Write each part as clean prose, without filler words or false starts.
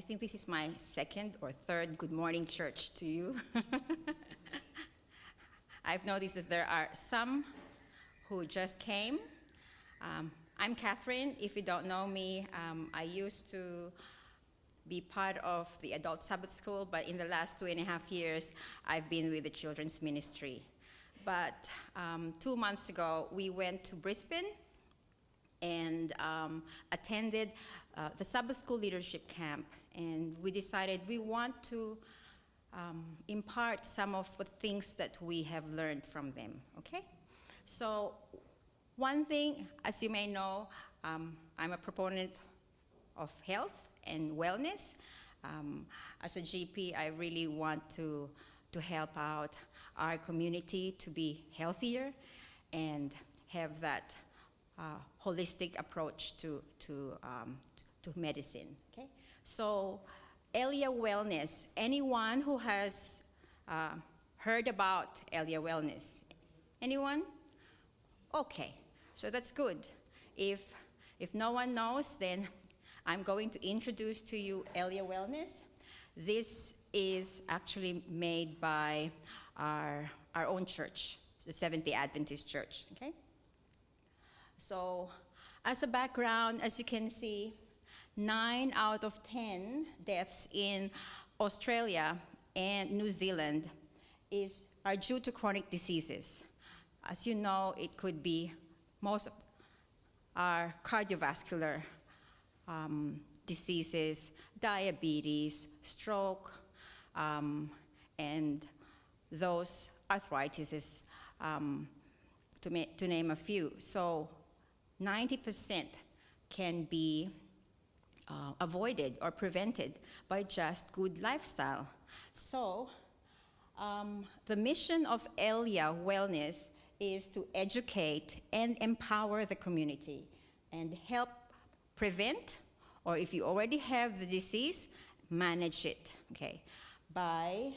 think this is my second or third good morning church to you. I've noticed that there are some who just came. I'm Catherine. If you don't know me, I used to be part of the adult Sabbath school, but in the last 2.5 years, I've been with the children's ministry. But 2 months ago, we went to Brisbane and attended the Sabbath school leadership camp. And we decided we want to impart some of the things that we have learned from them, okay? So one thing, as you may know, I'm a proponent of health and wellness. As a GP, I really want to help out our community to be healthier and have that holistic approach to medicine, okay? So ELIA Wellness, anyone who has heard about ELIA Wellness? Anyone? Okay, so that's good. If no one knows, then I'm going to introduce to you ELIA Wellness. This is actually made by our own church, the Seventh-day Adventist Church, okay? So as a background, as you can see, 9 out of 10 deaths in Australia and New Zealand are due to chronic diseases. As you know, it could be most of our cardiovascular diseases, diabetes, stroke, and those arthritis, to name a few. So 90% can be avoided or prevented by just good lifestyle. So the mission of ELIA Wellness is to educate and empower the community and help prevent, or if you already have the disease, manage it, okay, by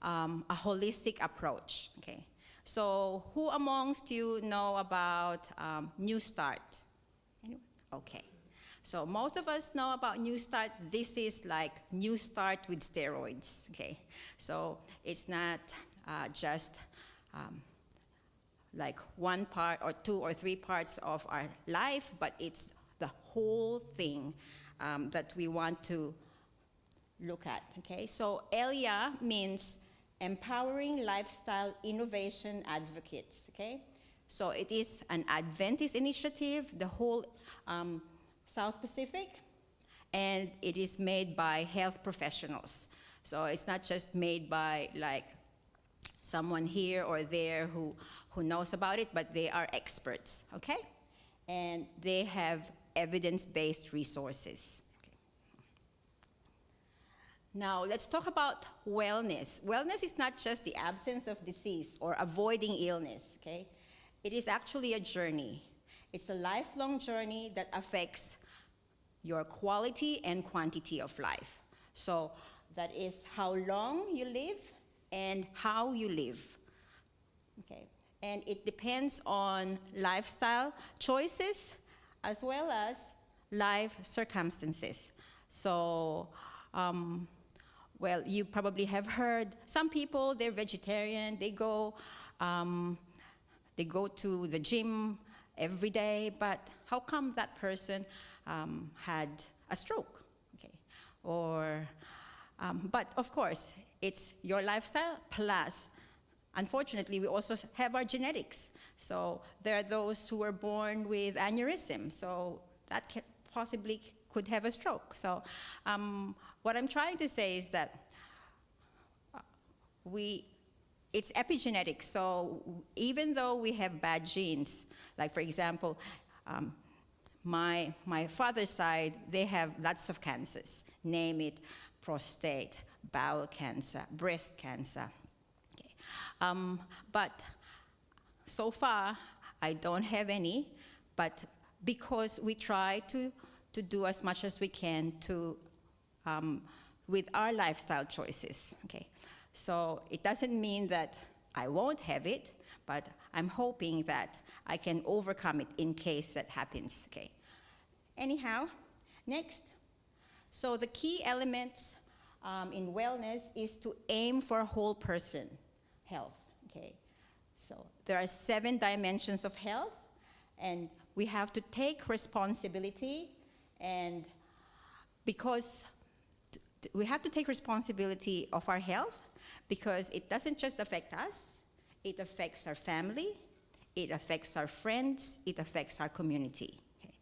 a holistic approach, okay. So who amongst you know about New Start? Anyone? Okay. So most of us know about New Start. This is like New Start with steroids, okay? So it's not just like one part or 2 or 3 parts of our life, but it's the whole thing that we want to look at, okay? So ELIA means Empowering Lifestyle Innovation Advocates, okay? So it is an Adventist initiative, the whole South Pacific, and it is made by health professionals. So it's not just made by like someone here or there who knows about it, but they are experts, okay? And they have evidence-based resources. Okay. Now let's talk about wellness. Wellness is not just the absence of disease or avoiding illness, okay? It is actually a journey. It's a lifelong journey that affects your quality and quantity of life. So that is how long you live and how you live, okay? And it depends on lifestyle choices as well as life circumstances. So, well, you probably have heard some people, they're vegetarian, they go to the gym every day, but how come that person had a stroke, okay? Or, but of course, it's your lifestyle plus, unfortunately, we also have our genetics. So there are those who were born with aneurysm, so that possibly could have a stroke. So what I'm trying to say is that it's epigenetics, so even though we have bad genes, like for example, my father's side, they have lots of cancers. Name it, prostate, bowel cancer, breast cancer. Okay. But so far, I don't have any, but because we try to do as much as we can to, with our lifestyle choices, okay? So it doesn't mean that I won't have it, but I'm hoping that I can overcome it in case that happens, okay? Anyhow, next. So the key elements in wellness is to aim for whole person health, okay? So there are 7 dimensions of health, and we have to take responsibility, and because we have to take responsibility of our health, because it doesn't just affect us, it affects our family, it affects our friends, it affects our community. Okay?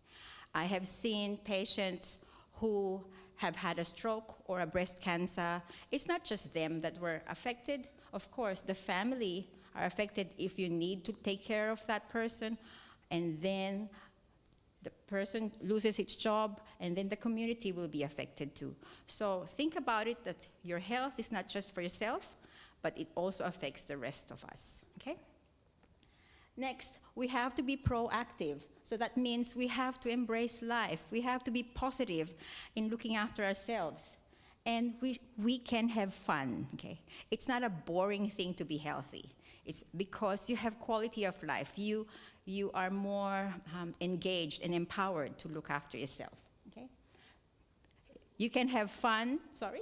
I have seen patients who have had a stroke or a breast cancer. It's not just them that were affected. Of course, the family are affected if you need to take care of that person, and then the person loses its job, and then the community will be affected too. So think about it, that your health is not just for yourself, but it also affects the rest of us, okay? Next, we have to be proactive. So that means we have to embrace life. We have to be positive in looking after ourselves. And we can have fun, okay? It's not a boring thing to be healthy. It's because you have quality of life. You are more engaged and empowered to look after yourself, okay? You can have fun, sorry?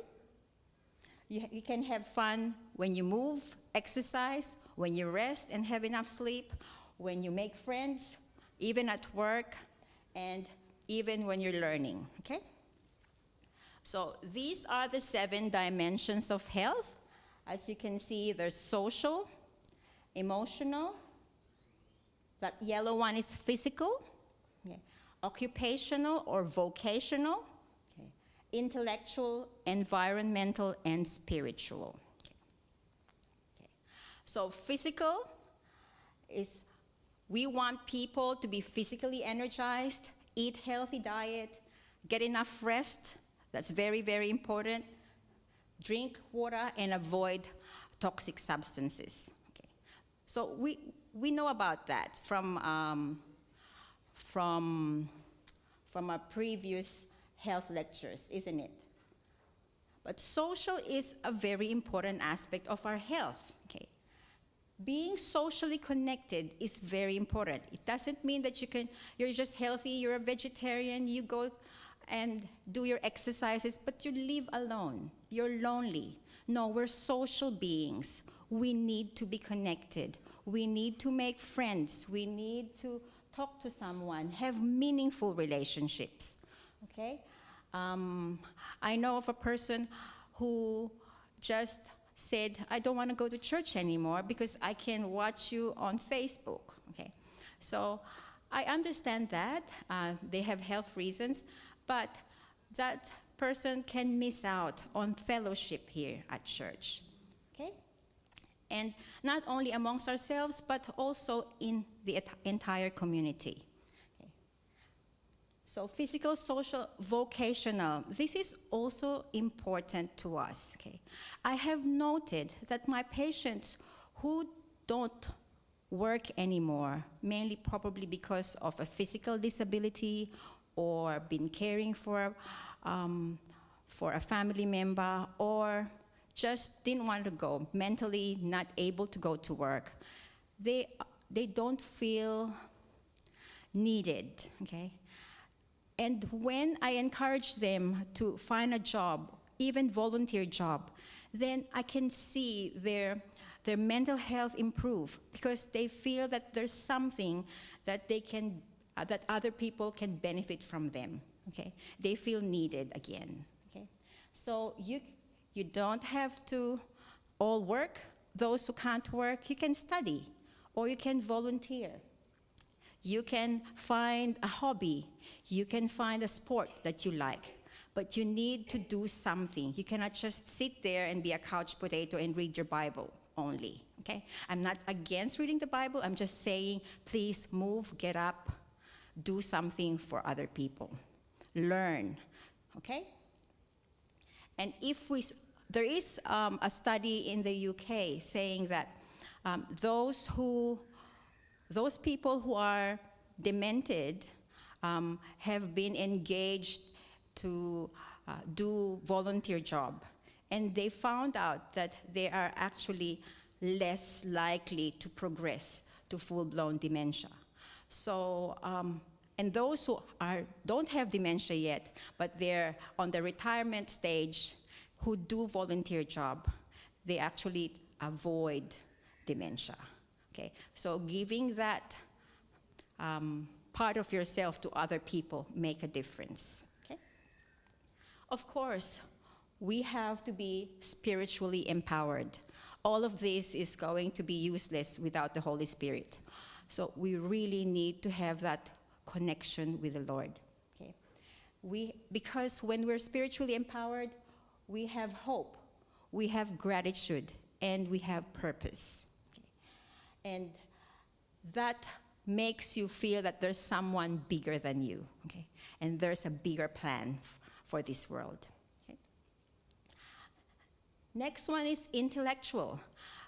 You can have fun when you move, exercise, when you rest and have enough sleep, when you make friends, even at work, and even when you're learning, okay? So these are the 7 dimensions of health. As you can see, there's social, emotional, that yellow one is physical, okay. Occupational or vocational, okay. Intellectual, environmental, and spiritual. Okay. Okay. So physical is, we want people to be physically energized, eat healthy diet, get enough rest. That's very, very important. Drink water and avoid toxic substances. Okay. So we know about that from our previous health lectures, isn't it? But social is a very important aspect of our health. Okay. Being socially connected is very important. It doesn't mean that you're just healthy, you're a vegetarian, you go and do your exercises, but you live alone. You're lonely. No, we're social beings. We need to be connected. We need to make friends. We need to talk to someone, have meaningful relationships, okay? I know of a person who just said, I don't want to go to church anymore because I can watch you on Facebook, okay? So I understand that. They have health reasons, but that person can miss out on fellowship here at church, okay? And not only amongst ourselves, but also in the entire community. Okay. So physical, social, vocational, this is also important to us. Okay. I have noted that my patients who don't work anymore, mainly probably because of a physical disability or been caring for a family member, or just didn't want to go, mentally not able to go to work. They don't feel needed, okay? And when I encourage them to find a job, even volunteer job, then I can see their mental health improve, because they feel that there's something that they can, that other people can benefit from them, okay? They feel needed again, okay? So you don't have to all work. Those who can't work, you can study, or you can volunteer. You can find a hobby. You can find a sport that you like. But you need to do something. You cannot just sit there and be a couch potato and read your Bible only, okay? I'm not against reading the Bible. I'm just saying, please move, get up, do something for other people. Learn, okay? And there is a study in the UK saying that those people who are demented have been engaged to do volunteer job. And they found out that they are actually less likely to progress to full-blown dementia. So And those who don't have dementia yet, but they're on the retirement stage, who do volunteer job, they actually avoid dementia. Okay, so giving that part of yourself to other people make a difference. Okay? Of course, we have to be spiritually empowered. All of this is going to be useless without the Holy Spirit. So we really need to have that connection with the Lord. Okay? Because when we're spiritually empowered, we have hope, we have gratitude, and we have purpose. Okay? And that makes you feel that there's someone bigger than you, okay? And there's a bigger plan for this world. Okay? Next one is intellectual.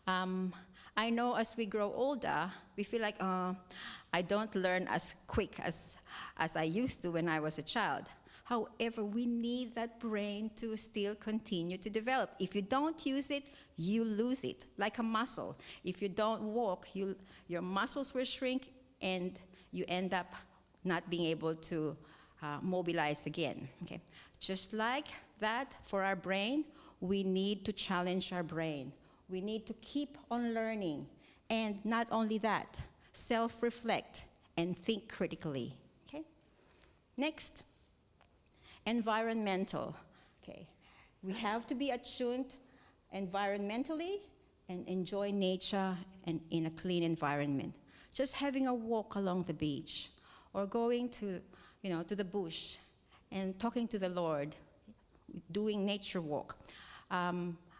I know as we grow older, we feel like, I don't learn as quick as I used to when I was a child. However, we need that brain to still continue to develop. If you don't use it, you lose it, like a muscle. If you don't walk, your muscles will shrink, and you end up not being able to mobilize again. Okay? Just like that, for our brain, we need to challenge our brain. We need to keep on learning. And not only that, self-reflect and think critically. Okay? Next, environmental. Okay? We have to be attuned environmentally and enjoy nature and in a clean environment. Just having a walk along the beach or going to the bush and talking to the Lord, doing nature walk,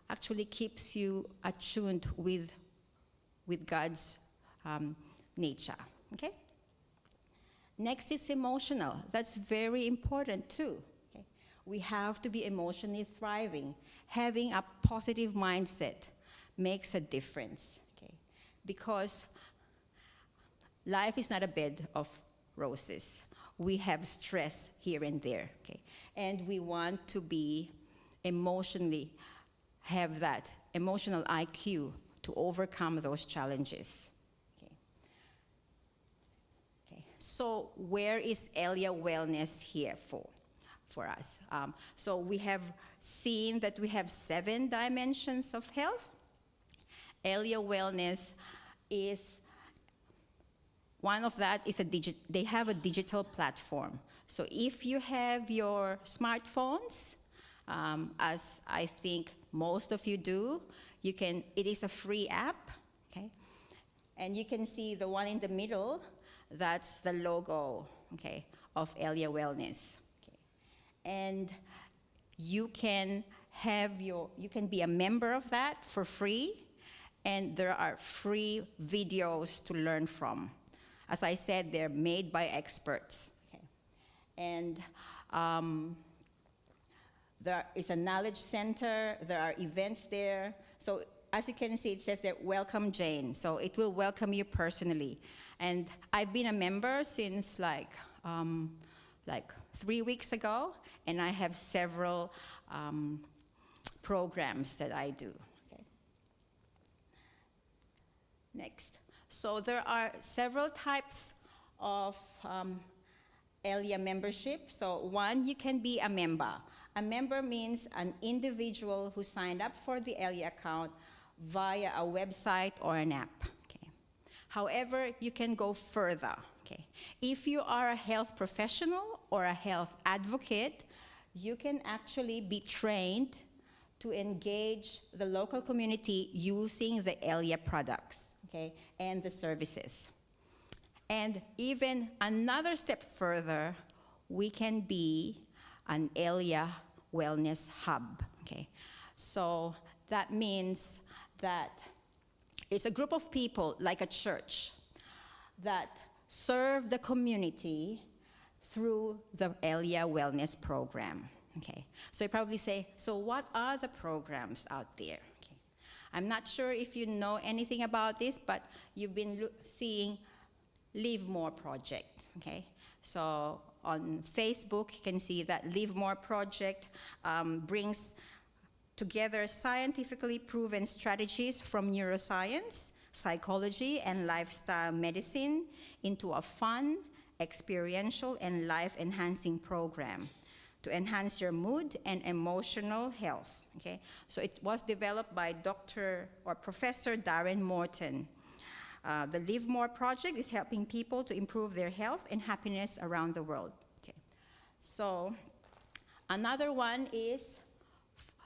actually keeps you attuned with God's nature. Okay? Next is emotional. That's very important too. Okay? We have to be emotionally thriving. Having a positive mindset makes a difference. Okay? Because life is not a bed of roses. We have stress here and there. Okay? And we want to be have that emotional IQ to overcome those challenges. Okay. Okay. So where is ELIA Wellness here for us? So we have seen that we have 7 dimensions of health. ELIA Wellness is one of that is they have a digital platform. So if you have your smartphones, as I think most of you do, it is a free app, okay? And you can see the one in the middle, that's the logo, okay, of ELIA Wellness. Okay? And you can be a member of that for free, and there are free videos to learn from. As I said, they're made by experts. Okay? And there is a knowledge center, there are events there. So as you can see, it says there, welcome Jane. So it will welcome you personally. And I've been a member since like 3 weeks ago, and I have several programs that I do. Okay. Next. So there are several types of ELIA membership. So one, you can be a member. A member means an individual who signed up for the ELIA account via a website or an app. Okay. However, you can go further. Okay. If you are a health professional or a health advocate, you can actually be trained to engage the local community using the ELIA products, okay, and the services. And even another step further, we can be an ELIA Wellness Hub, okay? So that means that it's a group of people, like a church, that serve the community through the ELIA Wellness program, okay? So you probably say, so what are the programs out there? Okay. I'm not sure if you know anything about this, but you've been seeing Live More Project, okay? So on Facebook, you can see that Live More Project brings together scientifically proven strategies from neuroscience, psychology, and lifestyle medicine into a fun experiential and life-enhancing program to enhance your mood and emotional health. Okay, so it was developed by Professor Darren Morton. The Live More project is helping people to improve their health and happiness around the world. Okay, so another one is,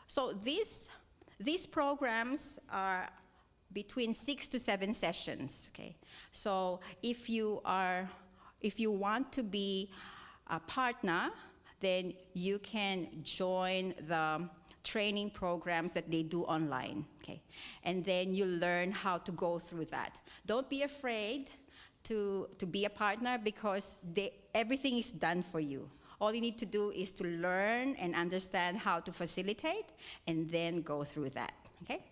so these programs are between 6 to 7 sessions. Okay, so if you want to be a partner, then you can join the training programs that they do online, okay? And then you learn how to go through that. Don't be afraid to be a partner, because everything is done for you. All you need to do is to learn and understand how to facilitate and then go through that, okay?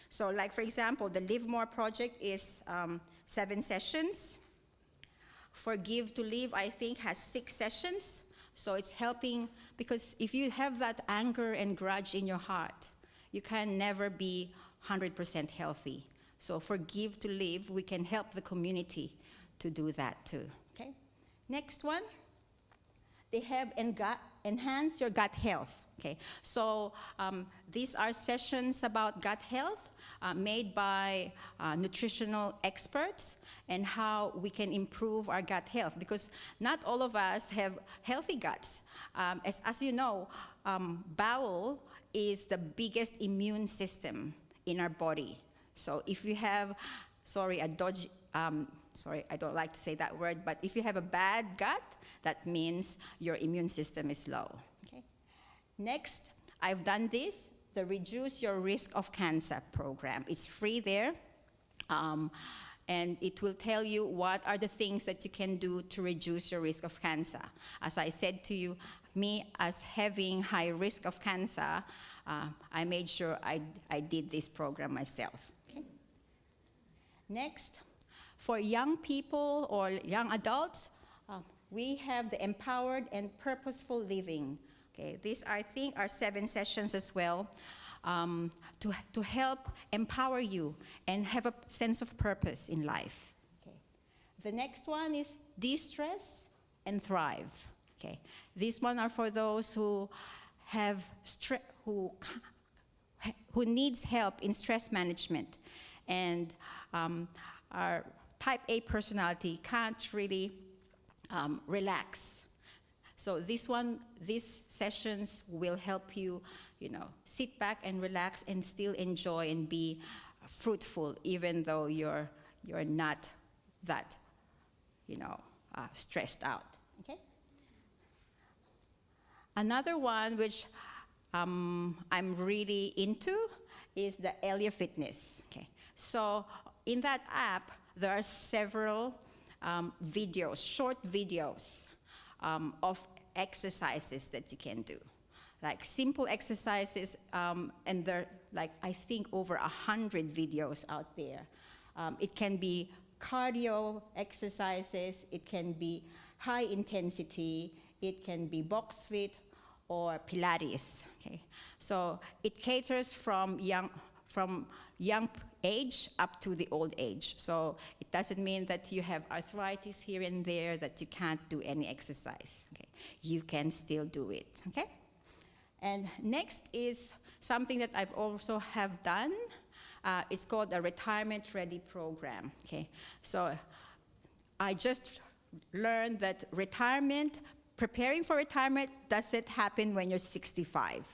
So like, for example, the Live More project is 7 sessions. Forgive to Live, I think, has 6 sessions. So it's helping, because if you have that anger and grudge in your heart, you can never be 100% healthy. So Forgive to Live, we can help the community to do that too. Okay. Next one, they have Enhance Your Gut Health. Okay. So these are sessions about gut health made by nutritional experts, and how we can improve our gut health, because not all of us have healthy guts. As you know, bowel is the biggest immune system in our body. So if you have, I don't like to say that word, but if you have a bad gut, that means your immune system is low. Okay. Next, I've done this, the Reduce Your Risk of Cancer program. It's free there. And it will tell you what are the things that you can do to reduce your risk of cancer. As I said to you, me as having high risk of cancer, I made sure I did this program myself. Okay. Next, for young people or young adults, we have the Empowered and Purposeful Living. Okay, these, I think, are 7 sessions as well. To help empower you and have a sense of purpose in life. Okay. The next one is De-stress and Thrive. Okay. These one are for those who have who needs help in stress management, and our type A personality can't really relax. So these sessions will help you, sit back and relax and still enjoy and be fruitful, even though you're not that, stressed out. Okay. Another one which I'm really into is the ELIA Fitness. Okay. So in that app, there are several videos, short videos of exercises that you can do. Like simple exercises, and there are, like, I think over 100 videos out there. It can be cardio exercises, it can be high intensity, it can be box fit or Pilates. Okay, so it caters from young age up to the old age. So it doesn't mean that you have arthritis here and there that you can't do any exercise. Okay, you can still do it. Okay. And next is something that I've also have done. It's called a Retirement Ready program. Okay, so I just learned that preparing for retirement doesn't happen when you're 65,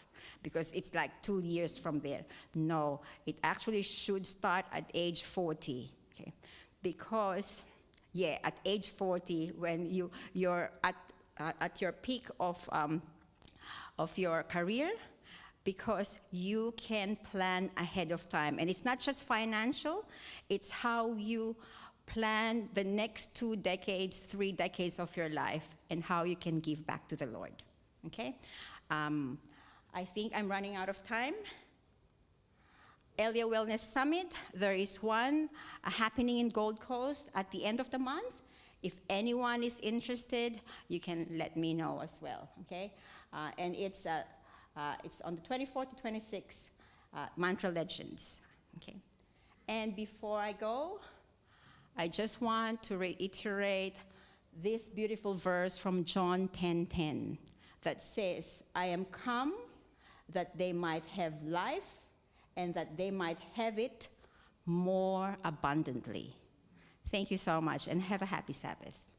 because it's like 2 years from there. No, it actually should start at age 40. Okay, because at age 40, when you're at your peak of your career, because you can plan ahead of time. And it's not just financial, it's how you plan the next 2 decades, 3 decades of your life, and how you can give back to the Lord. Okay? I think I'm running out of time. ELIA Wellness Summit, there is one happening in Gold Coast at the end of the month. If anyone is interested, you can let me know as well, okay? And it's on the 24th to 26th, Mantra Legends, okay? And before I go, I just want to reiterate this beautiful verse from John 10:10 that says, I am come that they might have life and that they might have it more abundantly. Thank you so much, and have a happy Sabbath.